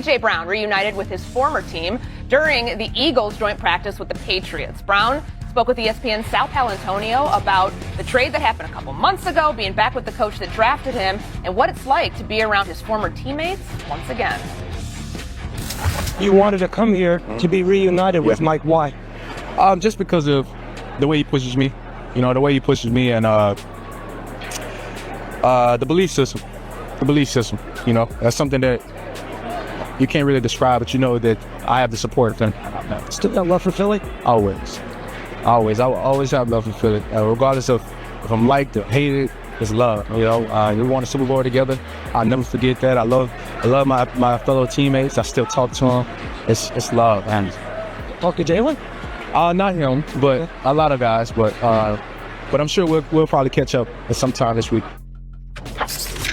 A.J. Brown reunited with his former team during the Eagles' joint practice with the Patriots. Brown spoke with ESPN Sal Paolantonio about the trade that happened a couple months ago, being back with the coach that drafted him, and what it's like to be around his former teammates once again. You wanted to come here to be reunited with Mike. Why? Just because of the way he pushes me, and the belief system. That's something that you can't really describe, but you know that I have the support of them. Still got love for Philly? Always. I will always have love for Philly, regardless of if I'm liked or hated. It's love. We won a Super Bowl together. I'll never forget that. I love my fellow teammates. I still talk to them. It's love. And talk to Jaylen? Not him, but a lot of guys. But I'm sure we'll probably catch up at some time this week.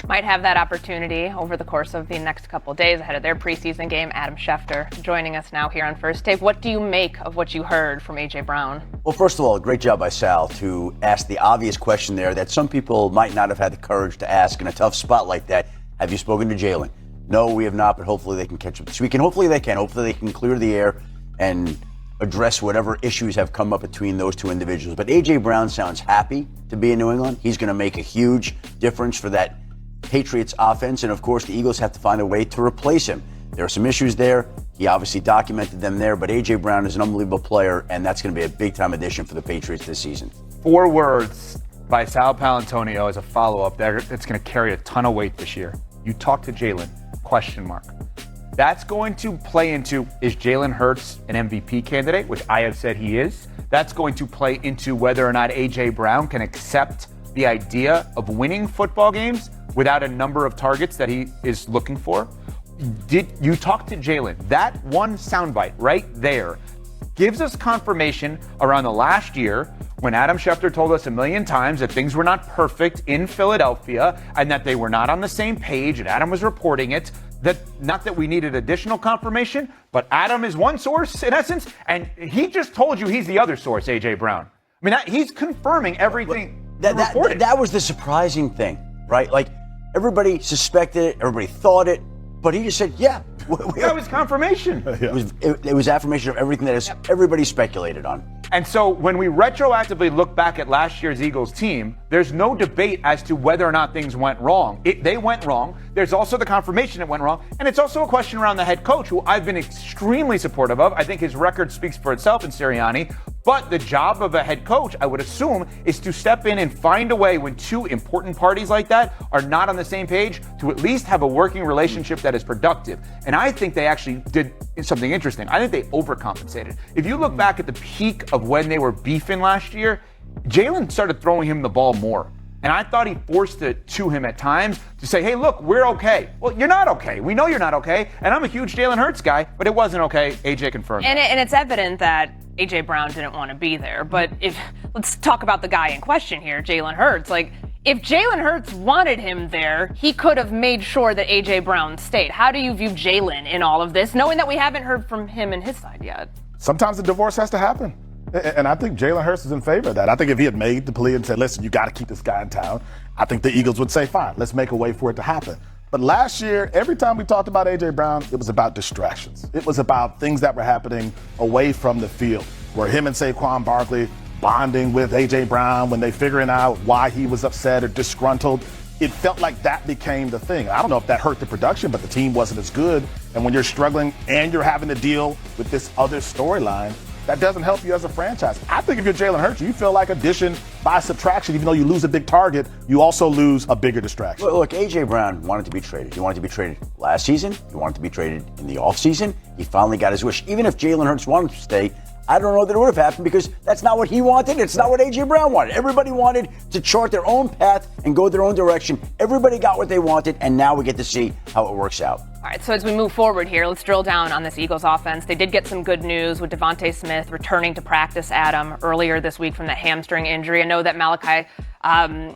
Might have that opportunity over the course of the next couple days ahead of their preseason game. Adam Schefter joining us now here on First Take. What do you make of what you heard from A.J. Brown? Well, first of all, great job by Sal to ask the obvious question there that some people might not have had the courage to ask in a tough spot like that. Have you spoken to Jaylen? No, we have not, but hopefully they can catch up this week. And hopefully they can. Hopefully they can clear the air and address whatever issues have come up between those two individuals. But A.J. Brown sounds happy to be in New England. He's going to make a huge difference for that Patriots offense, and of course the Eagles have to find a way to replace him. There are some issues there. He obviously documented them there, but A.J. Brown is an unbelievable player, and that's going to be a big-time addition for the Patriots this season. 4 words by Sal Paolantonio as a follow-up that's going to carry a ton of weight this year. You talk to Jaylen, ? That's going to play into, is Jalen Hurts an MVP candidate, which I have said he is. That's going to play into whether or not A.J. Brown can accept the idea of winning football games without a number of targets that he is looking for. Did you talk to Jaylen? That one soundbite right there gives us confirmation around the last year when Adam Schefter told us a million times that things were not perfect in Philadelphia and that they were not on the same page, and Adam was reporting it. That not that we needed additional confirmation, but Adam is one source in essence, and he just told you he's the other source, A.J. Brown. I mean, he's confirming everything. That was the surprising thing, right? Like, everybody suspected it, everybody thought it, but he just said, yeah. That was confirmation. It was affirmation of everything that everybody speculated on. And so when we retroactively look back at last year's Eagles team, there's no debate as to whether or not things went wrong. They went wrong. There's also the confirmation it went wrong. And it's also a question around the head coach, who I've been extremely supportive of. I think his record speaks for itself in Sirianni. But the job of a head coach, I would assume, is to step in and find a way when two important parties like that are not on the same page to at least have a working relationship that is productive. And I think they actually did something interesting. I think they overcompensated. If you look back at the peak of when they were beefing last year, Jaylen started throwing him the ball more. And I thought he forced it to him at times to say, hey, look, we're okay. Well, you're not okay. We know you're not okay. And I'm a huge Jalen Hurts guy, but it wasn't okay. AJ confirmed. And it's evident that A.J. Brown didn't want to be there. But let's talk about the guy in question here, Jalen Hurts. Like, if Jalen Hurts wanted him there, he could have made sure that A.J. Brown stayed. How do you view Jalen in all of this, knowing that we haven't heard from him and his side yet? Sometimes the divorce has to happen. And I think Jalen Hurts is in favor of that. I think if he had made the plea and said, listen, you got to keep this guy in town, I think the Eagles would say, fine, let's make a way for it to happen. But last year, every time we talked about A.J. Brown, it was about distractions. It was about things that were happening away from the field, where him and Saquon Barkley bonding with A.J. Brown when they figuring out why he was upset or disgruntled. It felt like that became the thing. I don't know if that hurt the production, but the team wasn't as good. And when you're struggling and you're having to deal with this other storyline, that doesn't help you as a franchise. I think if you're Jalen Hurts, you feel like addition by subtraction. Even though you lose a big target, you also lose a bigger distraction. Look, A.J. Brown wanted to be traded. He wanted to be traded last season. He wanted to be traded in the offseason. He finally got his wish. Even if Jalen Hurts wanted to stay, I don't know that it would have happened because that's not what he wanted. It's not what A.J. Brown wanted. Everybody wanted to chart their own path and go their own direction. Everybody got what they wanted, and now we get to see how it works out. All right, so as we move forward here, let's drill down on this Eagles offense. They did get some good news with Devontae Smith returning to practice, Adam, earlier this week from that hamstring injury. I know that Mekhi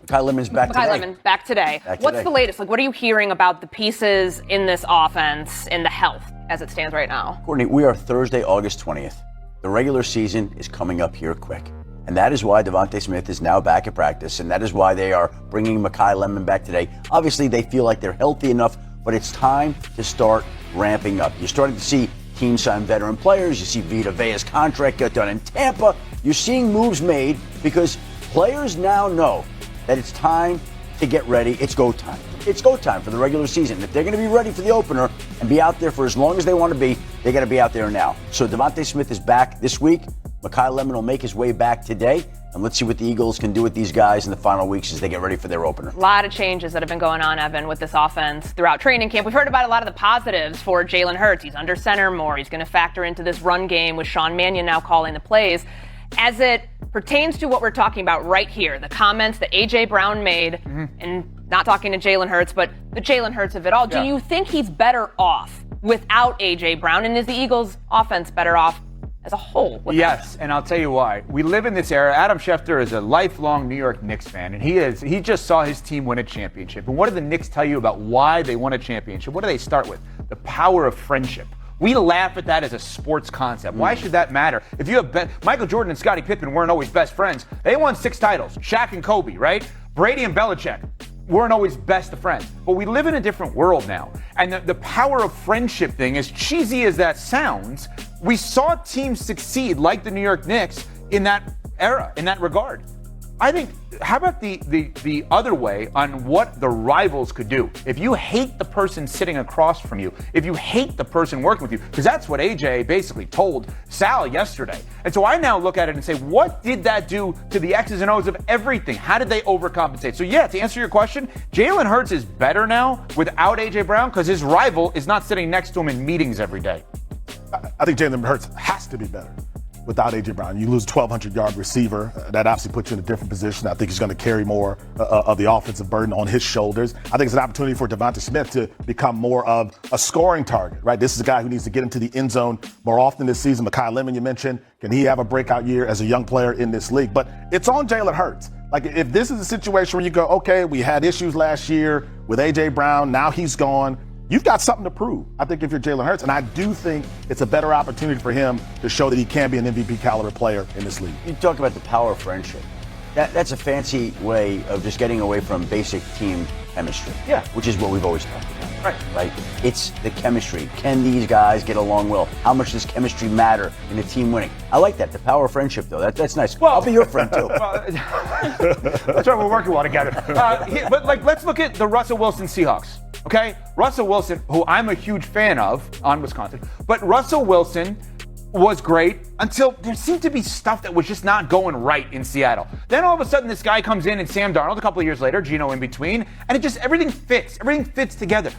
Lemons back today. Lemon back today. What's the latest? Like, what are you hearing about the pieces in this offense and the health as it stands right now? Courtney, we are Thursday, August 20th. The regular season is coming up here quick. And that is why Devontae Smith is now back at practice, and that is why they are bringing Mekhi Lemon back today. Obviously, they feel like they're healthy enough but it's time to start ramping up. You're starting to see teams sign veteran players. You see Vita Vea's contract get done in Tampa. You're seeing moves made because players now know that it's time to get ready. It's go time. It's go time for the regular season. If they're going to be ready for the opener and be out there for as long as they want to be, they got to be out there now. So Devontae Smith is back this week. Mekhi Lemon will make his way back today. And let's see what the Eagles can do with these guys in the final weeks as they get ready for their opener. A lot of changes that have been going on, Evan, with this offense throughout training camp. We've heard about a lot of the positives for Jalen Hurts. He's under center more. He's going to factor into this run game with Sean Mannion now calling the plays. As it pertains to what we're talking about right here, the comments that A.J. Brown made, and not talking to Jalen Hurts, but the Jalen Hurts of it all, do you think he's better off without A.J. Brown? And is the Eagles' offense better off as a whole? Yes, and I'll tell you why. We live in this era. Adam Schefter is a lifelong New York Knicks fan, and he just saw his team win a championship. And what did the Knicks tell you about why they won a championship? What do they start with? The power of friendship. We laugh at that as a sports concept. Why should that matter? If you have Michael Jordan and Scottie Pippen weren't always best friends. They won 6 titles. Shaq and Kobe, right? Brady and Belichick weren't always best of friends. But we live in a different world now. And the power of friendship thing, as cheesy as that sounds, we saw teams succeed like the New York Knicks in that era, in that regard. I think, how about the other way on what the rivals could do? If you hate the person sitting across from you, if you hate the person working with you, because that's what AJ basically told Sal yesterday. And so I now look at it and say, what did that do to the X's and O's of everything? How did they overcompensate? So yeah, to answer your question, Jalen Hurts is better now without AJ Brown because his rival is not sitting next to him in meetings every day. I think Jalen Hurts has to be better without A.J. Brown. You lose a 1,200-yard receiver. That obviously puts you in a different position. I think he's going to carry more of the offensive burden on his shoulders. I think it's an opportunity for Devontae Smith to become more of a scoring target, right? This is a guy who needs to get into the end zone more often this season. Mekhi Lemon, you mentioned, can he have a breakout year as a young player in this league? But it's on Jalen Hurts. Like, if this is a situation where you go, okay, we had issues last year with A.J. Brown, now he's gone, you've got something to prove, I think, if you're Jalen Hurts. And I do think it's a better opportunity for him to show that he can be an MVP caliber player in this league. You talk about the power of friendship. That's a fancy way of just getting away from basic team chemistry. Yeah. Which is what we've always talked about. Right? It's the chemistry. Can these guys get along well? How much does chemistry matter in a team winning? I like that. The power of friendship, though. That's nice. Well, I'll be your friend, too. That's right. We're working well together. But let's look at the Russell Wilson Seahawks. Okay? Russell Wilson, who I'm a huge fan of on Wisconsin, but Russell Wilson was great until there seemed to be stuff that was just not going right in Seattle. Then all of a sudden this guy comes in and Sam Darnold a couple of years later, Geno in between, and everything fits. Everything fits together.